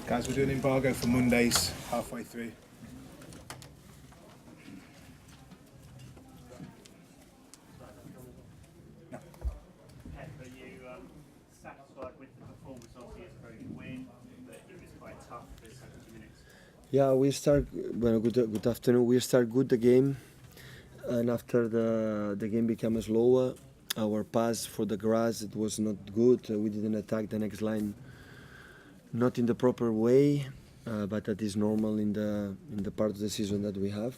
Guys, we're doing embargo for Mondays, halfway through. Are you satisfied with the performance? Obviously, it's a very good win, but it was quite tough for 70 minutes. Yeah, we start. Well, good afternoon. We start good the game, and after the game became slower, our pass for the grass it was not good. We didn't attack the next line, not in the proper way, but that is normal in the part of the season that we have.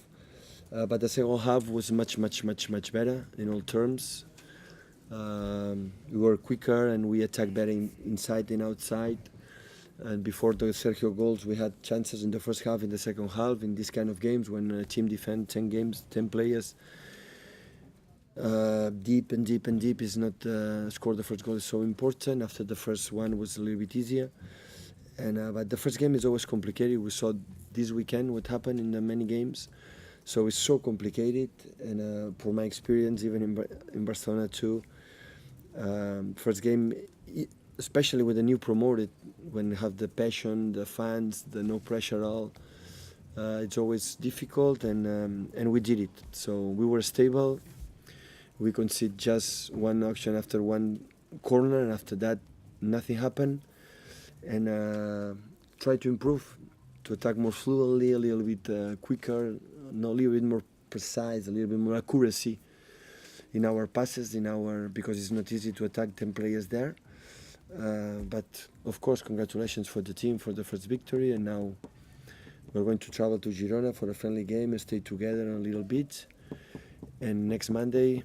But the second half was much better in all terms. We were quicker and we attacked better inside than outside. And before the Sergio goals, we had chances in the first half, in the second half. In these kind of games, when a team defends 10 players, deep is not score the first goal is so important. After the first one was a little bit easier. And but the first game is always complicated. We saw this weekend what happened in the many games. So it's so complicated. And for my experience, even in Barcelona too, first game, especially with the new promoted, when you have the passion, the fans, the no pressure at all, it's always difficult, and we did it. So we were stable. We conceded just one action after one corner, and after that, nothing happened. And try to improve, to attack more fluently, a little bit quicker, a little bit more precise, a little bit more accuracy in our passes, because it's not easy to attack 10 players there. But of course, congratulations for the team for the first victory, and now we're going to travel to Girona for a friendly game and stay together a little bit. And next Monday,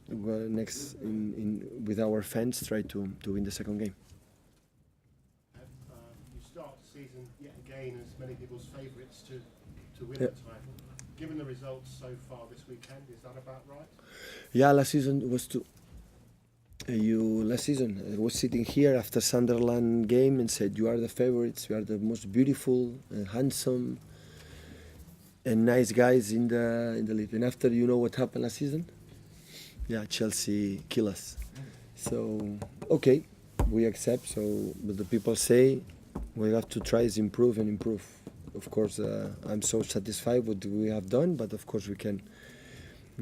with our fans, try to win the second game. You start the season yet again as many people's favourites to win the title. Given the results so far this weekend, is that about right? Yeah, last season was too. Last season I was sitting here after Sunderland game and said, you are the favorites, you are the most beautiful and handsome and nice guys in the league. And after what happened last season, yeah, Chelsea kill us. So okay, we accept. So but the people say we have to try is improve and improve. Of course, I'm so satisfied with what we have done, but of course we can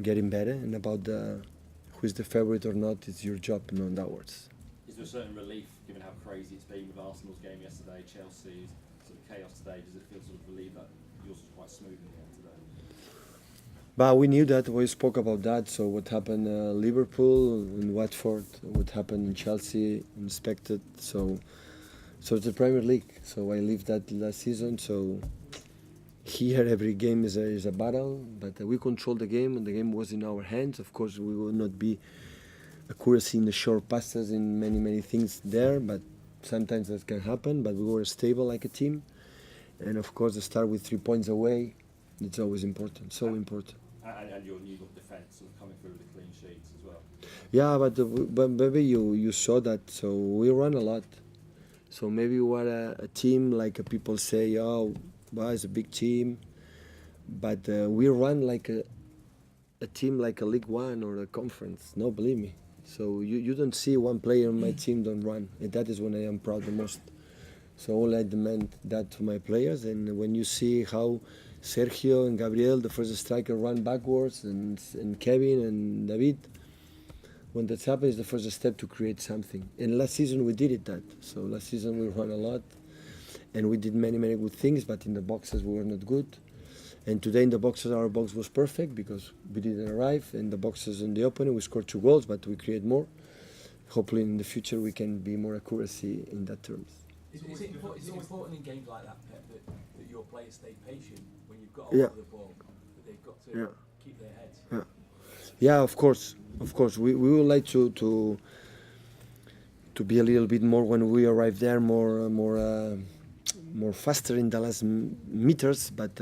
get in better. And about who is the favourite or not, it's your job, not ours. Is there a certain relief, given how crazy it's been with Arsenal's game yesterday, Chelsea's sort of chaos today? Does it feel sort of relieved that yours was quite smooth in the end today? But we knew that, we spoke about that. So what happened Liverpool, in Watford, what happened in Chelsea, unexpected. So it's the Premier League. So I lived that last season. So here every game is a battle, but we controlled the game, and the game was in our hands. Of course, we will not be accuracy in the short passes, in many things there, but sometimes that can happen. But we were stable like a team, and of course, the start with 3 points away, it's always important, so important. And your new defence sort of coming through with the clean sheets as well. Yeah, but maybe you saw that. So we run a lot. So maybe we are a team like people say, oh, well, it's a big team, but we run like a team like a League One or a conference. No, believe me. So you don't see one player on my team don't run, and that is when I am proud the most. So all I demand that to my players, and when you see how Sergio and Gabriel, the first striker, run backwards, and Kevin and David, when that happens, the first step to create something. And last season we did that. So last season we ran a lot. And we did many good things, but in the boxes we were not good. And today in the boxes, our box was perfect because we didn't arrive. In the boxes in the opening, we scored 2 goals, but we create more. Hopefully in the future we can be more accuracy in that terms. Is it important in games like that, Pep, that your players stay patient when you've got a lot of the ball, that they've got to keep their heads? Yeah, of course. We would like to be a little bit more when we arrive there, more faster in the last meters, but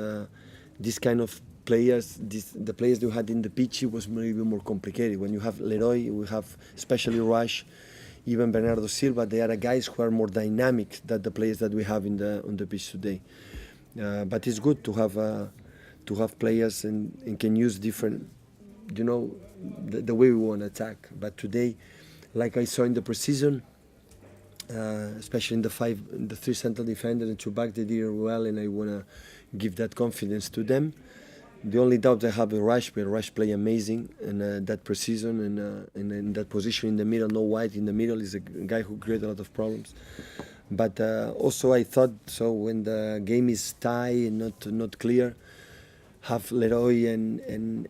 this kind of players, the players you had in the pitch, it was maybe more complicated. When you have Leroy, we have especially Rush, even Bernardo Silva, they are guys who are more dynamic than the players that we have on the pitch today. But it's good to to have players and can use different, you know, the way we want to attack. But today, like I saw in the preseason, especially in the three central defenders and two back, they did well, and I want to give that confidence to them. The only doubt I have is Rush, but Rush play amazing in that preseason and in that position in the middle, no White in the middle, is a guy who created a lot of problems. But also I thought, so when the game is tight and not clear, have Leroy and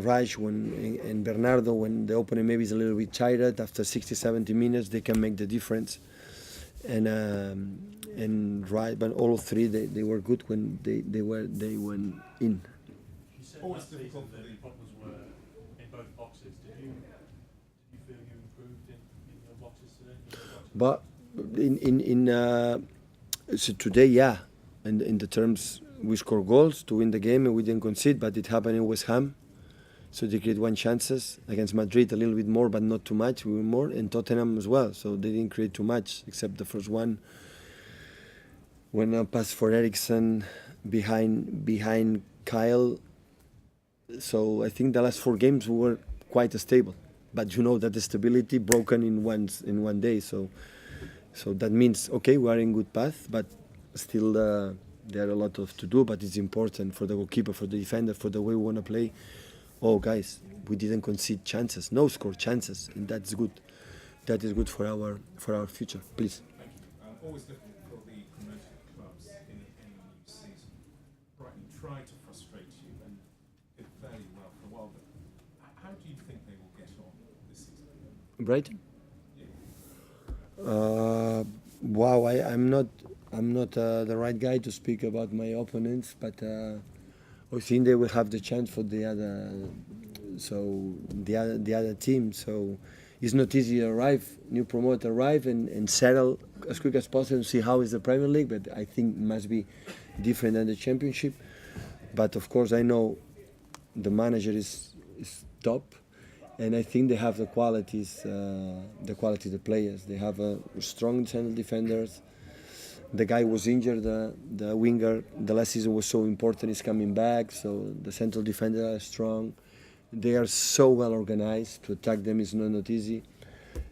Raj and Bernardo, when the opponent maybe is a little bit tired, after 60-70 minutes they can make the difference. And right, but all three they were good when they went in. You said last season that the problems were in both boxes. Did you feel you improved in your boxes today? But so today, yeah, in the terms we scored goals to win the game and we didn't concede, but it happened in West Ham. So they create one chances against Madrid, a little bit more, but not too much. We were more, and Tottenham as well. So they didn't create too much, except the first one when a pass for Eriksen behind Kyle. So I think the last 4 games we were quite stable, but you know that the stability broken in one day. So that means okay, we are in good path, but still there are a lot to do. But it's important for the goalkeeper, for the defender, for the way we want to play. Oh, guys, we didn't concede chances, no score chances, and that's good. That is good for our future. Please. Thank you. Always difficult for the promoted clubs in any new season. Brighton tried to frustrate you and did fairly well for a while, but how do you think they will get on this season? Brighton? Yeah. Wow, I'm not the right guy to speak about my opponents, but I think they will have the chance for the other team. So it's not easy to arrive, new promoter arrive and settle as quick as possible and see how is the Premier League. But I think it must be different than the Championship. But of course, I know the manager is top, and I think they have the qualities, the players. They have strong central defenders. The guy was injured, the winger, the last season was so important, he's coming back, so the central defenders are strong. They are so well organized, to attack them is not easy.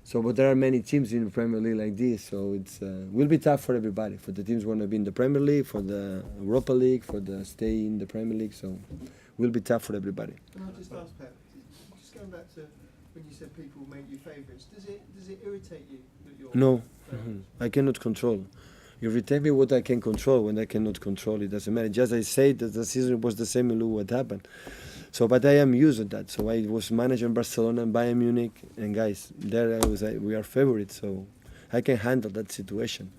So, but there are many teams in the Premier League like this, so it will be tough for everybody, for the teams who want to be in the Premier League, for the Europa League, for the stay in the Premier League, so it will be tough for everybody. Can I just ask, Pep, just going back to when you said people make you favourites, does it irritate you that you're No, favourites? I cannot control. You irritate me what I can control. When I cannot control, it doesn't matter. Just I say that the season was the same and look what happened. So, but I am used to that. So I was managing Barcelona and Bayern Munich, and guys, there we are favorites. So I can handle that situation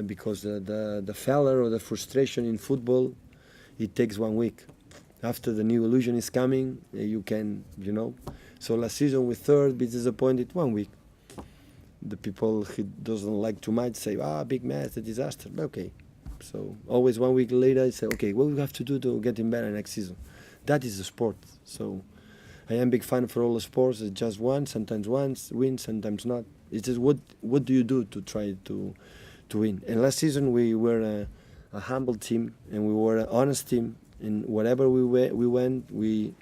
because the failure or the frustration in football, it takes 1 week. After the new illusion is coming, you can, you know. So last season we third, be disappointed 1 week. The people who doesn't like too much say, big mess, a disaster. Okay, so always 1 week later, I say, okay, what we have to do to get him better next season? That is the sport. So I am a big fan for all the sports. It's just one, sometimes win, sometimes not. It's just what do you do to try to win? And last season we were a humble team and we were an honest team. And wherever we went, we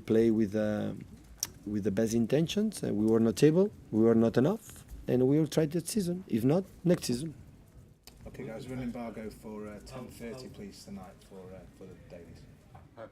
play with the best intentions. We were not able, we were not enough, and we will try this season. If not, next season. Okay, guys, we're in embargo for 10:30, please, tonight for the David. Pep,